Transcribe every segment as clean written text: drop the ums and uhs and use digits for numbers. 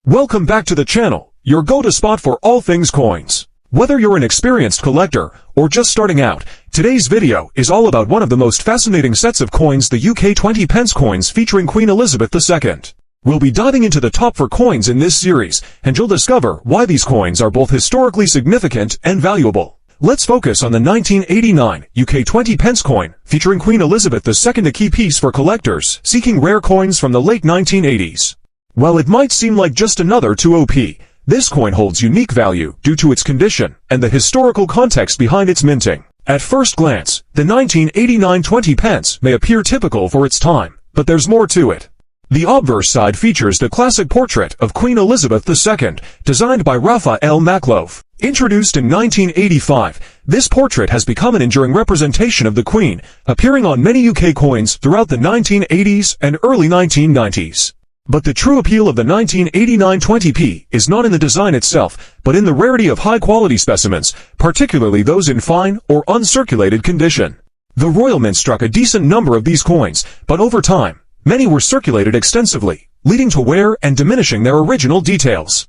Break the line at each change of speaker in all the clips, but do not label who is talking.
Welcome back to the channel, your go-to spot for all things coins. Whether you're an experienced collector or just starting out, today's video is all about one of the most fascinating sets of coins, the UK 20 pence coins featuring Queen Elizabeth II. We'll be diving into the top 4 coins in this series, and you'll discover why these coins are both historically significant and valuable. Let's focus on the 1989 UK 20 pence coin featuring Queen Elizabeth II, a key piece for collectors seeking rare coins from the late 1980s. While it might seem like just another 2op, this coin holds unique value due to its condition and the historical context behind its minting. At first glance, the 1989 20 pence may appear typical for its time, but there's more to it. The obverse side features the classic portrait of Queen Elizabeth II, designed by Raphael Maklouf. Introduced in 1985, this portrait has become an enduring representation of the Queen, appearing on many UK coins throughout the 1980s and early 1990s. But the true appeal of the 1989 20p is not in the design itself, but in the rarity of high-quality specimens, particularly those in fine or uncirculated condition. The Royal Mint struck a decent number of these coins, but over time, many were circulated extensively, leading to wear and diminishing their original details.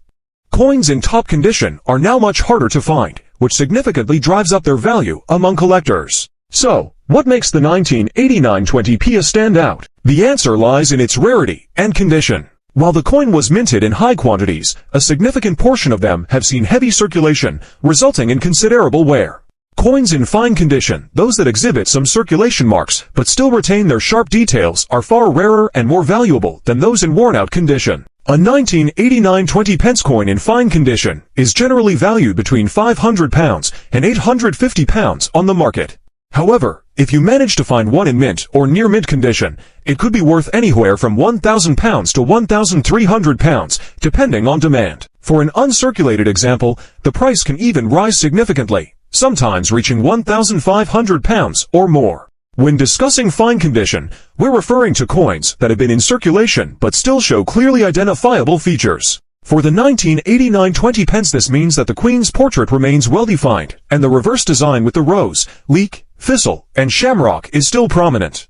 Coins in top condition are now much harder to find, which significantly drives up their value among collectors. So, what makes the 1989 20p stand out? The answer lies in its rarity and condition. While the coin was minted in high quantities, a significant portion of them have seen heavy circulation, resulting in considerable wear. Coins in fine condition, those that exhibit some circulation marks but still retain their sharp details, are far rarer and more valuable than those in worn-out condition. A 1989 20 pence coin in fine condition is generally valued between £500 and £850 on the market. However, if you manage to find one in mint or near mint condition, it could be worth anywhere from £1,000 to £1,300, depending on demand. For an uncirculated example, the price can even rise significantly, sometimes reaching £1,500 or more. When discussing fine condition, we're referring to coins that have been in circulation but still show clearly identifiable features. For the 1989 20 pence, this means that the Queen's portrait remains well defined, and the reverse design with the rose, leek, thistle, and shamrock is still prominent.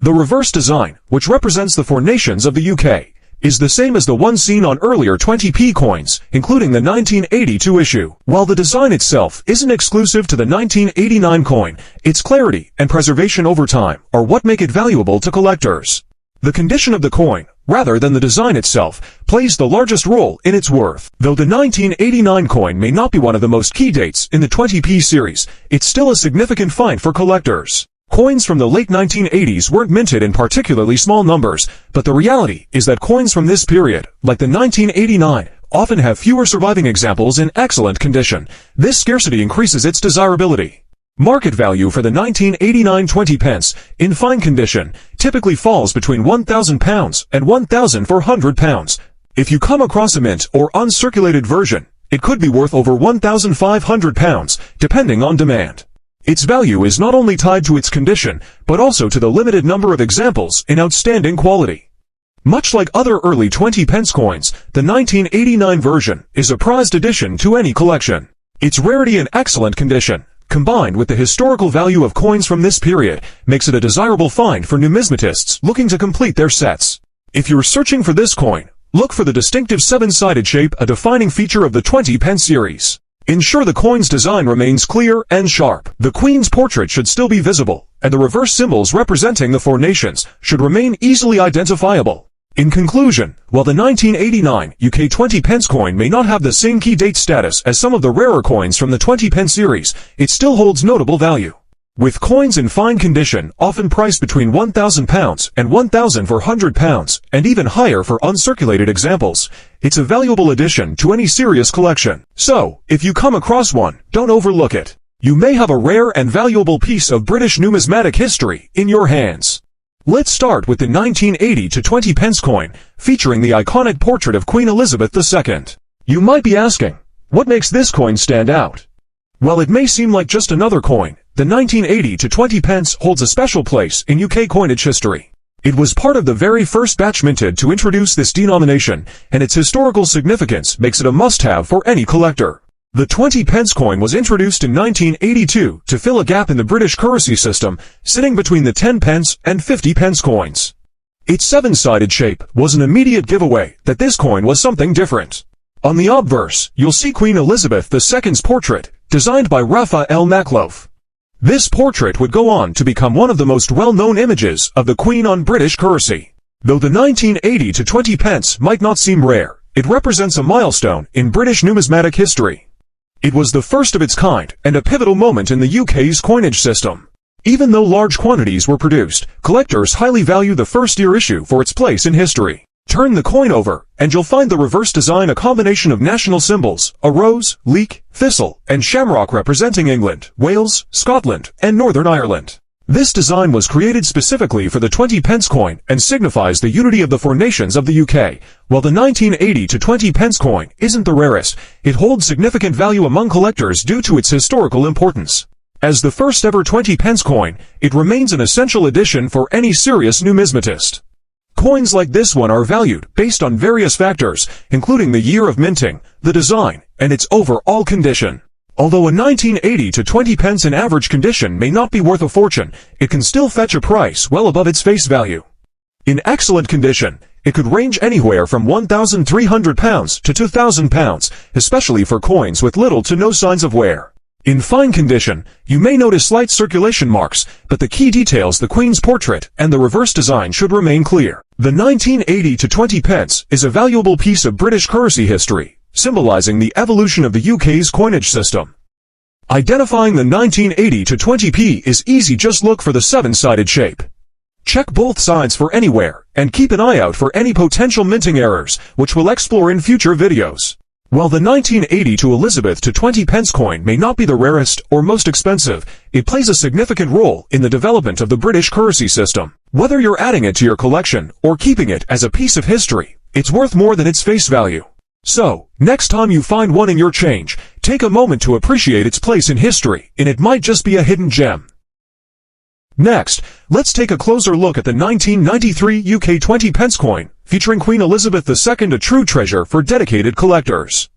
The reverse design, which represents the 4 nations of the UK, is the same as the one seen on earlier 20p coins, including the 1982 issue. While the design itself isn't exclusive to the 1989 coin, its clarity and preservation over time are what make it valuable to collectors. The condition of the coin, rather than the design itself, plays the largest role in its worth. Though the 1989 coin may not be one of the most key dates in the 20p series, it's still a significant find for collectors. Coins from the late 1980s weren't minted in particularly small numbers, but the reality is that coins from this period, like the 1989, often have fewer surviving examples in excellent condition. This scarcity increases its desirability. Market value for the 1989 20 pence, in fine condition, typically falls between £1,000 and £1,400. If you come across a mint or uncirculated version, it could be worth over £1,500, depending on demand. Its value is not only tied to its condition, but also to the limited number of examples in outstanding quality. Much like other early 20 pence coins, the 1989 version is a prized addition to any collection. Its rarity and excellent condition, combined with the historical value of coins from this period, makes it a desirable find for numismatists looking to complete their sets. If you're searching for this coin, look for the distinctive 7-sided shape, a defining feature of the 20 pence series. Ensure the coin's design remains clear and sharp. The Queen's portrait should still be visible, and the reverse symbols representing the 4 nations should remain easily identifiable. In conclusion, while the 1989 UK 20 pence coin may not have the same key date status as some of the rarer coins from the 20 pence series, it still holds notable value. With coins in fine condition often priced between £1,000 and £1,400, and even higher for uncirculated examples, it's a valuable addition to any serious collection. So, if you come across one, don't overlook it. You may have a rare and valuable piece of British numismatic history in your hands. Let's start with the 1980 to 20 pence coin, featuring the iconic portrait of Queen Elizabeth II. You might be asking, what makes this coin stand out? While it may seem like just another coin, the 1980 to 20 pence holds a special place in UK coinage history. It was part of the very first batch minted to introduce this denomination, and its historical significance makes it a must-have for any collector. The 20 pence coin was introduced in 1982 to fill a gap in the British currency system, sitting between the 10 pence and 50 pence coins. Its seven-sided shape was an immediate giveaway that this coin was something different. On the obverse, you'll see Queen Elizabeth II's portrait, designed by Raphael Makloff. This portrait would go on to become one of the most well-known images of the Queen on British currency. Though the 1980 to 20 pence might not seem rare, it represents a milestone in British numismatic history. It was the first of its kind and a pivotal moment in the UK's coinage system. Even though large quantities were produced, collectors highly value the first-year issue for its place in history. Turn the coin over, and you'll find the reverse design a combination of national symbols, a rose, leek, thistle, and shamrock representing England, Wales, Scotland, and Northern Ireland. This design was created specifically for the 20 pence coin and signifies the unity of the four nations of the UK. While the 1980 to 20 pence coin isn't the rarest, it holds significant value among collectors due to its historical importance. As the first ever 20 pence coin, it remains an essential addition for any serious numismatist. Coins like this one are valued based on various factors, including the year of minting, the design, and its overall condition. Although a 1980 to 20 pence in average condition may not be worth a fortune, it can still fetch a price well above its face value. In excellent condition, it could range anywhere from £1,300 to £2,000, especially for coins with little to no signs of wear. In fine condition, you may notice slight circulation marks, but the key details, the Queen's portrait and the reverse design, should remain clear. The 1980 to 20 pence is a valuable piece of British currency history, symbolizing the evolution of the UK's coinage system. Identifying the 1980 to 20p is easy, just look for the seven-sided shape. Check both sides for anywhere, and keep an eye out for any potential minting errors, which we'll explore in future videos. While the 1980 to Elizabeth to 20 pence coin may not be the rarest or most expensive, it plays a significant role in the development of the British currency system. Whether you're adding it to your collection or keeping it as a piece of history, it's worth more than its face value. So, next time you find one in your change, take a moment to appreciate its place in history, and it might just be a hidden gem. Next, let's take a closer look at the 1993 UK 20 pence coin, featuring Queen Elizabeth II, a true treasure for dedicated collectors.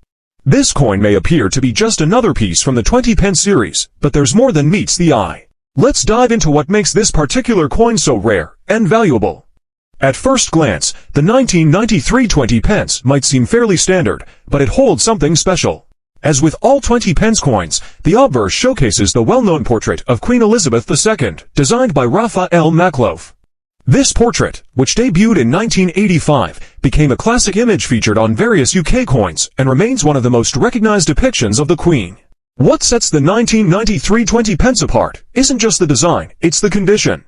This coin may appear to be just another piece from the 20 pence series, but there's more than meets the eye. Let's dive into what makes this particular coin so rare and valuable. At first glance, the 1993 20 pence might seem fairly standard, but it holds something special. As with all 20 pence coins, the obverse showcases the well-known portrait of Queen Elizabeth II, designed by Raphael Makloff. This portrait, which debuted in 1985, became a classic image featured on various UK coins and remains one of the most recognized depictions of the Queen. What sets the 1993 20 pence apart isn't just the design, it's the condition.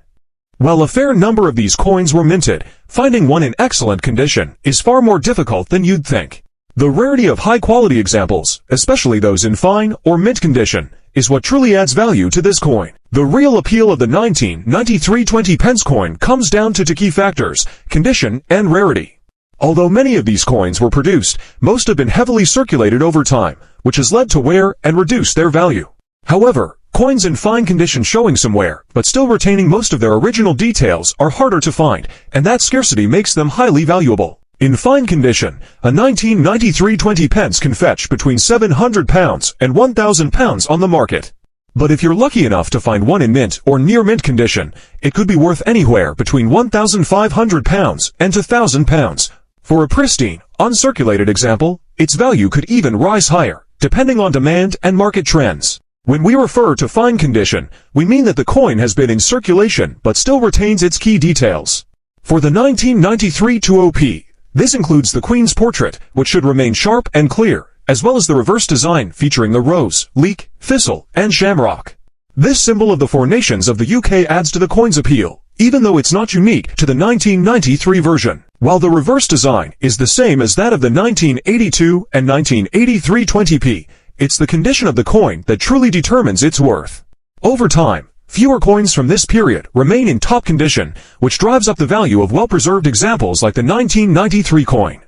While a fair number of these coins were minted, finding one in excellent condition is far more difficult than you'd think. The rarity of high-quality examples, especially those in fine or mint condition, is what truly adds value to this coin. The real appeal of the 1993 20 pence coin comes down to two key factors: condition and rarity. Although many of these coins were produced, most have been heavily circulated over time, which has led to wear and reduced their value. However, coins in fine condition showing some wear, but still retaining most of their original details, are harder to find, and that scarcity makes them highly valuable. In fine condition, a 1993 20 pence can fetch between £700 and £1,000 on the market. But if you're lucky enough to find one in mint or near mint condition, it could be worth anywhere between £1,500 and £2,000. For a pristine, uncirculated example, its value could even rise higher, depending on demand and market trends. When we refer to fine condition, we mean that the coin has been in circulation but still retains its key details. For the 1993 20p, this includes the Queen's portrait, which should remain sharp and clear, as well as the reverse design featuring the rose, leek, thistle, and shamrock. This symbol of the four nations of the UK adds to the coin's appeal, even though it's not unique to the 1993 version. While the reverse design is the same as that of the 1982 and 1983 20p, it's the condition of the coin that truly determines its worth. Over time, fewer coins from this period remain in top condition, which drives up the value of well-preserved examples like the 1993 coin.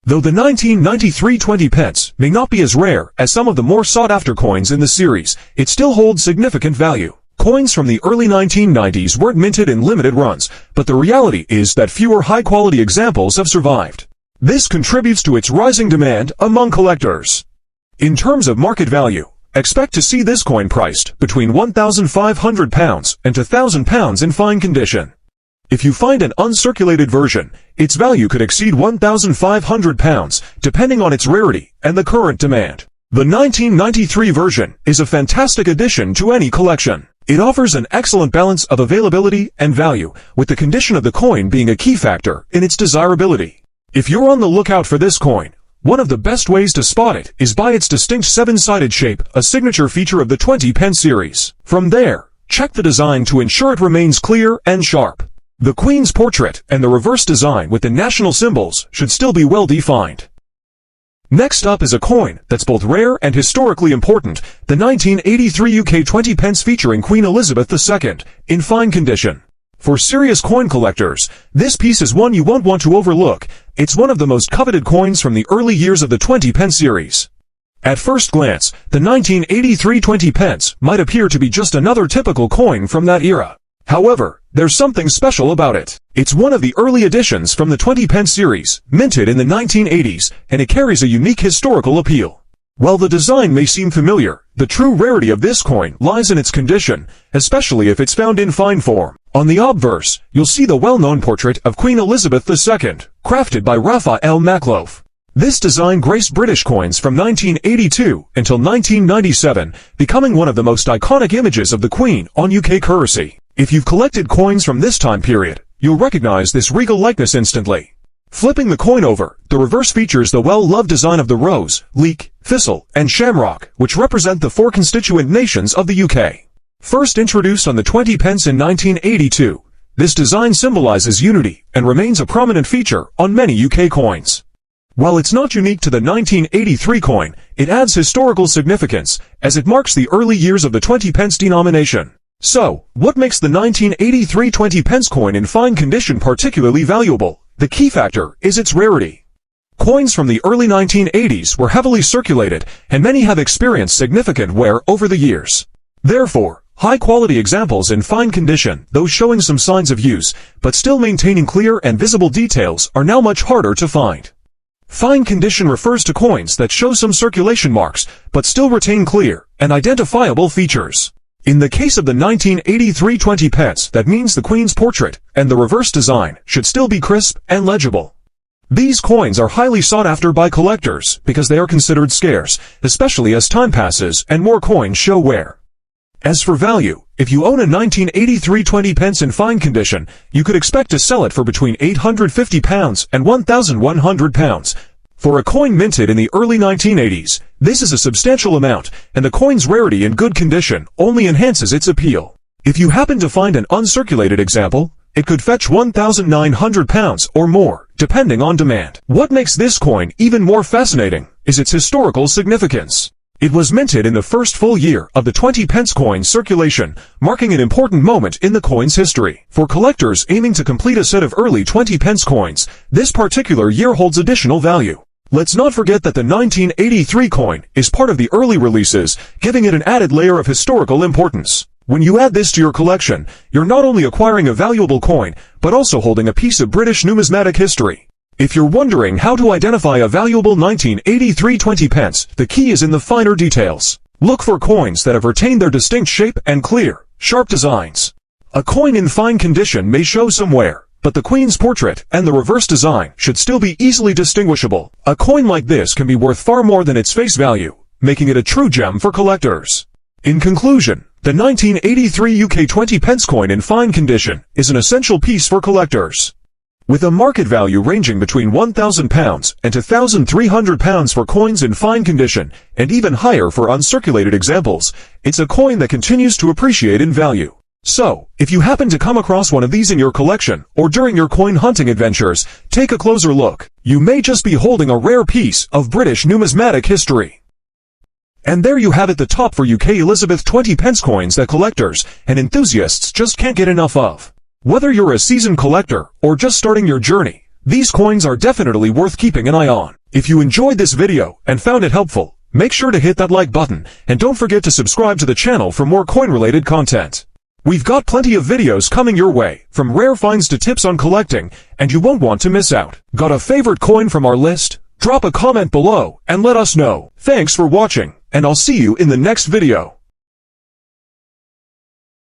Though the 1993 20 pence may not be as rare as some of the more sought-after coins in the series, it still holds significant value. Coins from the early 1990s weren't minted in limited runs, but the reality is that fewer high-quality examples have survived. This contributes to its rising demand among collectors. In terms of market value, expect to see this coin priced between £1,500 and £2,000 in fine condition. If you find an uncirculated version, its value could exceed £1,500, depending on its rarity and the current demand. The 1993 version is a fantastic addition to any collection. It offers an excellent balance of availability and value, with the condition of the coin being a key factor in its desirability. If you're on the lookout for this coin, one of the best ways to spot it is by its distinct seven-sided shape, a signature feature of the 20 pence series. From there, check the design to ensure it remains clear and sharp. The Queen's portrait and the reverse design with the national symbols should still be well defined. Next up is a coin that's both rare and historically important, the 1983 UK 20 pence featuring Queen Elizabeth II, in fine condition. For serious coin collectors, this piece is one you won't want to overlook. It's one of the most coveted coins from the early years of the 20 pence series. At first glance, the 1983 20 pence might appear to be just another typical coin from that era. However, there's something special about it. It's one of the early editions from the 20 pence series, minted in the 1980s, and it carries a unique historical appeal. While the design may seem familiar, the true rarity of this coin lies in its condition, especially if it's found in fine form. On the obverse, you'll see the well-known portrait of Queen Elizabeth II, crafted by Raphael Makloff. This design graced British coins from 1982 until 1997, becoming one of the most iconic images of the Queen on UK currency. If you've collected coins from this time period, you'll recognize this regal likeness instantly. Flipping the coin over, the reverse features the well-loved design of the rose, leek, thistle, and shamrock, which represent the four constituent nations of the UK. First introduced on the 20 pence in 1982, this design symbolizes unity and remains a prominent feature on many UK coins. While it's not unique to the 1983 coin, it adds historical significance, as it marks the early years of the 20 pence denomination. So, what makes the 1983 20 pence coin in fine condition particularly valuable? The key factor is its rarity. Coins from the early 1980s were heavily circulated, and many have experienced significant wear over the years. Therefore, high-quality examples in fine condition, those showing some signs of use, but still maintaining clear and visible details, are now much harder to find. Fine condition refers to coins that show some circulation marks, but still retain clear and identifiable features. In the case of the 1983 20 pence, that means the Queen's portrait and the reverse design should still be crisp and legible. These coins are highly sought after by collectors because they are considered scarce, especially as time passes and more coins show wear. As for value, if you own a 1983 20 pence in fine condition, you could expect to sell it for between £850 and £1,100. For a coin minted in the early 1980s, this is a substantial amount, and the coin's rarity in good condition only enhances its appeal. If you happen to find an uncirculated example, it could fetch £1,900 or more, depending on demand. What makes this coin even more fascinating is its historical significance. It was minted in the first full year of the 20 pence coin circulation, marking an important moment in the coin's history. For collectors aiming to complete a set of early 20 pence coins, this particular year holds additional value. Let's not forget that the 1983 coin is part of the early releases, giving it an added layer of historical importance. When you add this to your collection, you're not only acquiring a valuable coin, but also holding a piece of British numismatic history. If you're wondering how to identify a valuable 1983 20 pence, the key is in the finer details. Look for coins that have retained their distinct shape and clear, sharp designs. A coin in fine condition may show some wear, but the Queen's portrait and the reverse design should still be easily distinguishable. A coin like this can be worth far more than its face value, making it a true gem for collectors. In conclusion, the 1983 UK 20 pence coin in fine condition is an essential piece for collectors. With a market value ranging between £1,000 and £1,300 for coins in fine condition, and even higher for uncirculated examples, it's a coin that continues to appreciate in value. So, if you happen to come across one of these in your collection, or during your coin hunting adventures, take a closer look. You may just be holding a rare piece of British numismatic history. And there you have it, the top for UK Elizabeth 20 pence coins that collectors and enthusiasts just can't get enough of. Whether you're a seasoned collector or just starting your journey, these coins are definitely worth keeping an eye on. If you enjoyed this video and found it helpful, make sure to hit that like button, and don't forget to subscribe to the channel for more coin-related content. We've got plenty of videos coming your way, from rare finds to tips on collecting, and you won't want to miss out. Got a favorite coin from our list? Drop a comment below and let us know. Thanks for watching, and I'll see you in the next video.